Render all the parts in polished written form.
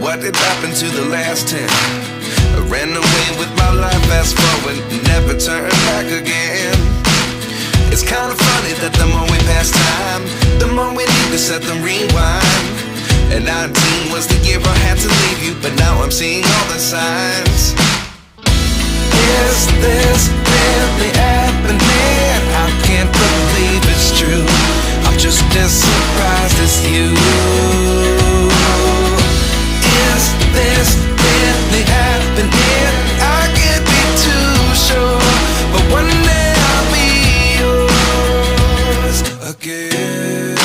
what did happen to the last 10? I ran away with my life, fast forward, never turn back again. It's kinda funny that the more we pass time, the more we need to set them rewind. And 19 was the year I had to leave you, but now I'm seeing all the signs. Is this really happening? I can't believe it's true. I'm just as surprised as you. Is this really happening? I can't be too sure, but one day I'll be yours again.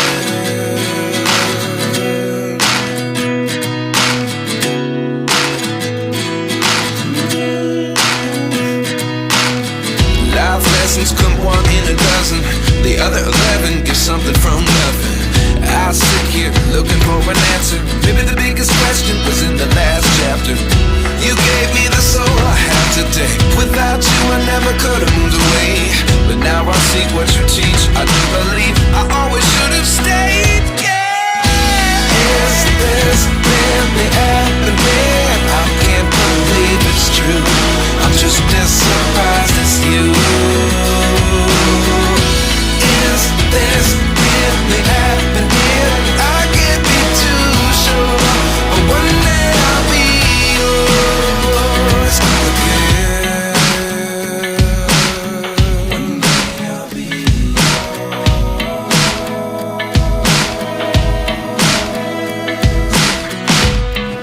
Life lessons come one in a dozen. The other 11 get something from nothing. I sit here looking for an answer. Maybe the biggest question was in the last chapter. You gave me the soul I have today. Without you I never could have moved away. But now I see what you teach. I do believe I always should have stayed. Yeah. Is this really happening? I can't believe it's true. I'm just as surprised as you. Is this really happening? I can't be too sure, but one day I'll be yours again. One day I'll be yours.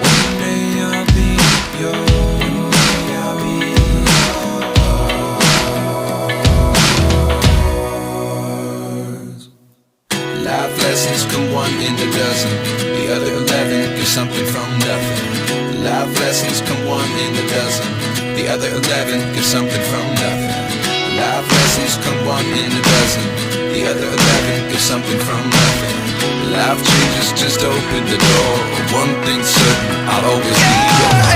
One day I'll be yours. One day I'll be yours. Life lessons come one in a dozen. The other 11 get something from nothing. Life lessons come one in a dozen. The other 11 get something from nothing. Life lessons come one in a dozen. The other 11 get something from nothing. Life changes just open the door. One thing's certain, I'll always be yours.